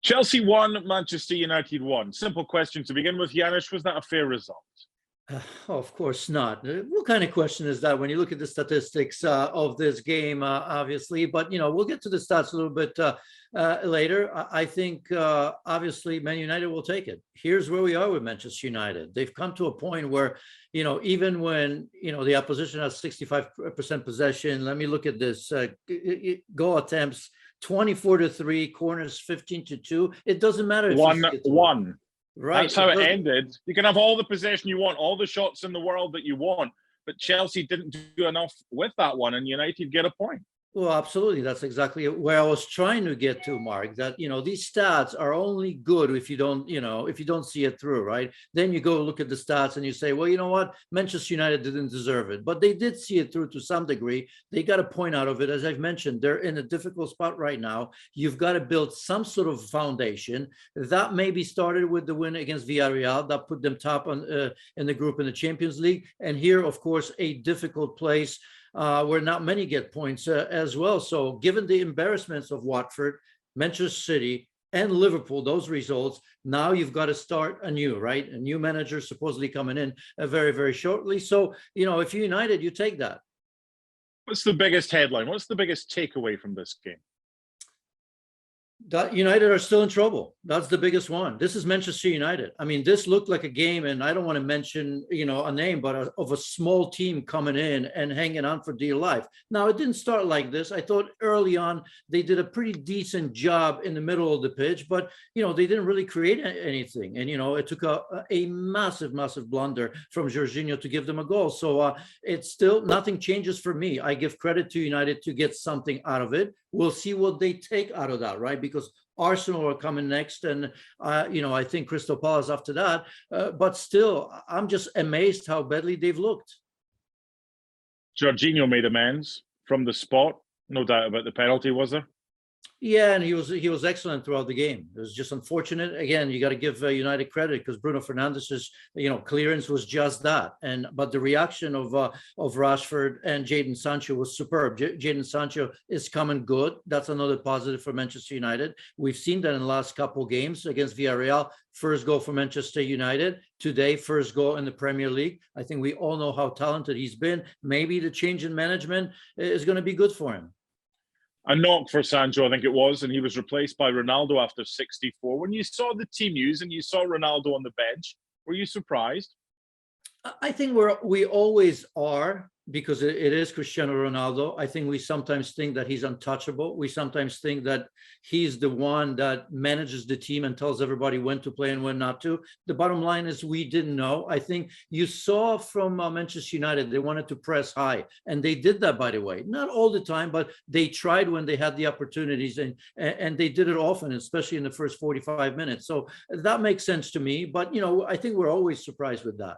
Chelsea won, Manchester United won. Simple question to begin with. Janusz, was that a fair result? Of course not. What kind of question is that when you look at the statistics of this game, obviously? But, we'll get to the stats a little bit later. I think, obviously, Man United will take it. Here's where we are with Manchester United. They've come to a point where, even when, the opposition has 65% possession, let me look at this, goal attempts, 24-3, corners 15-2. It doesn't matter if 1-1. Right. That's how it ended. You can have all the possession you want, all the shots in the world that you want, but Chelsea didn't do enough with that one, and United get a point. Well, absolutely. That's exactly where I was trying to get to, Mark, that, these stats are only good if you don't see it through, right? Then you go look at the stats and you say, well, you know what? Manchester United didn't deserve it, but they did see it through to some degree. They got a point out of it. As I've mentioned, they're in a difficult spot right now. You've got to build some sort of foundation. That maybe started with the win against Villarreal. That put them top in the group in the Champions League. And here, of course, a difficult place where not many get points as well. So given the embarrassments of Watford, Manchester City, and Liverpool, those results, now you've got to start anew, right? A new manager supposedly coming in very, very shortly. So, if you're United, you take that. What's the biggest headline? What's the biggest takeaway from this game? That United are still in trouble. That's the biggest one. This is Manchester United. I mean, this looked like a game, and I don't want to mention, a name, but of a small team coming in and hanging on for dear life. Now, it didn't start like this. I thought early on they did a pretty decent job in the middle of the pitch, but, they didn't really create anything. And, it took a massive, massive blunder from Jorginho to give them a goal. So it's still, nothing changes for me. I give credit to United to get something out of it. We'll see what they take out of that, right? Because Arsenal are coming next, and I think Crystal Palace after that. But still, I'm just amazed how badly they've looked. Jorginho made amends from the spot. No doubt about the penalty, was there? Yeah, and he was excellent throughout the game. It was just unfortunate. Again, you got to give United credit because Bruno Fernandes's clearance was just that. But the reaction of Rashford and Jadon Sancho was superb. Jadon Sancho is coming good. That's another positive for Manchester United. We've seen that in the last couple of games against Villarreal. First goal for Manchester United. Today, first goal in the Premier League. I think we all know how talented he's been. Maybe the change in management is going to be good for him. A knock for Sancho, I think it was, and he was replaced by Ronaldo after 64. When you saw the team news and you saw Ronaldo on the bench, were you surprised? I think we always are, because it is Cristiano Ronaldo. I think we sometimes think that he's untouchable. We sometimes think that he's the one that manages the team and tells everybody when to play and when not to. The bottom line is we didn't know. I think you saw from Manchester United, they wanted to press high, and they did that, by the way. Not all the time, but they tried when they had the opportunities, and they did it often, especially in the first 45 minutes. So that makes sense to me. But, I think we're always surprised with that.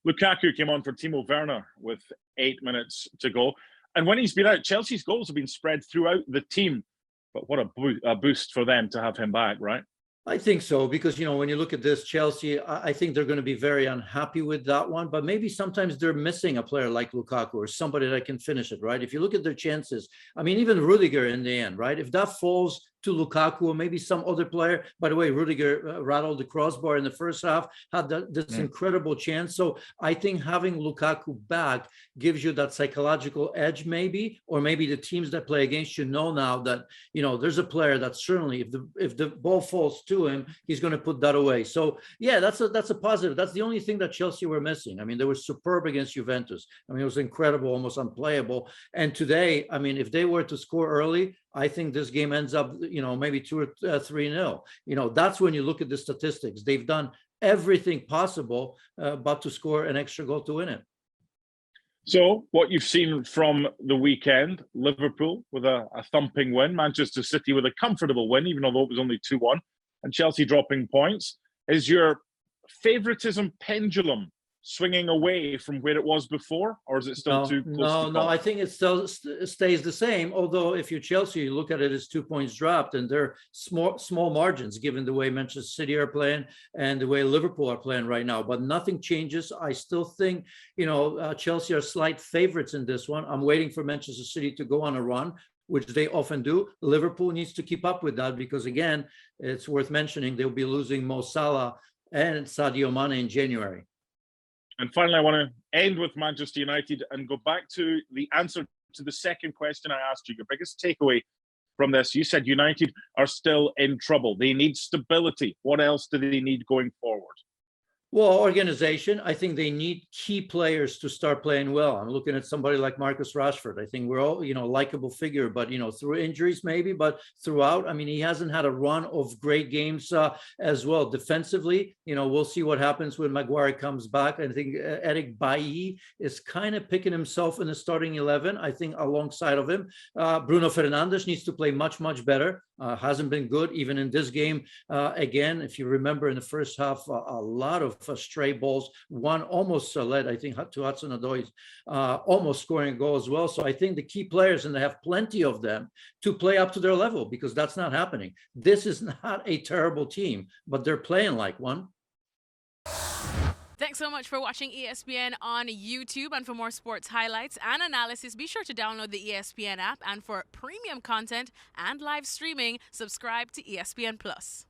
Lukaku came on for Timo Werner with 8 minutes to go. And when he's been out, Chelsea's goals have been spread throughout the team. But what a boost for them to have him back, right? I think so, because, when you look at this, Chelsea, I think they're going to be very unhappy with that one. But maybe sometimes they're missing a player like Lukaku or somebody that can finish it, right? If you look at their chances, I mean, even Rudiger in the end, right? If that falls to Lukaku or maybe some other player. By the way, Rudiger rattled the crossbar in the first half, had this incredible chance. So I think having Lukaku back gives you that psychological edge, maybe, or maybe the teams that play against you know now that, there's a player that certainly, if the ball falls to him, he's going to put that away. So yeah, that's a positive. That's the only thing that Chelsea were missing. I mean, they were superb against Juventus. I mean, it was incredible, almost unplayable. And today, I mean, if they were to score early, I think this game ends up, maybe 2 or 3-0. That's when you look at the statistics. They've done everything possible but to score an extra goal to win it. So what you've seen from the weekend, Liverpool with a thumping win, Manchester City with a comfortable win, even although it was only 2-1, and Chelsea dropping points. Is your favoritism pendulum swinging away from where it was before, or is it still too close? No, I think it still stays the same. Although if you're Chelsea, you look at it as 2 points dropped, and they're small margins given the way Manchester City are playing and the way Liverpool are playing right now. But nothing changes. I still think, Chelsea are slight favorites in this one. I'm waiting for Manchester City to go on a run. which they often do. Liverpool needs to keep up with that because, again, it's worth mentioning they'll be losing Mo Salah and Sadio Mane in January. And finally, I want to end with Manchester United and go back to the answer to the second question I asked you. Your biggest takeaway from this, you said United are still in trouble. They need stability. What else do they need going forward? Well, organization, I think they need key players to start playing well. I'm looking at somebody like Marcus Rashford. I think we're all, likable figure, but, through injuries maybe, but throughout, I mean, he hasn't had a run of great games as well. Defensively, we'll see what happens when Maguire comes back. I think Eric Bailly is kind of picking himself in the starting 11, I think, alongside of him. Bruno Fernandes needs to play much, much better. Hasn't been good even in this game. Again, if you remember in the first half, a lot of stray balls. One almost led, I think, to Hudson-Odoi almost scoring a goal as well. So I think the key players, and they have plenty of them, to play up to their level because that's not happening. This is not a terrible team, but they're playing like one. Thanks so much for watching ESPN on YouTube. And for more sports highlights and analysis, be sure to download the ESPN app. And for premium content and live streaming, subscribe to ESPN Plus.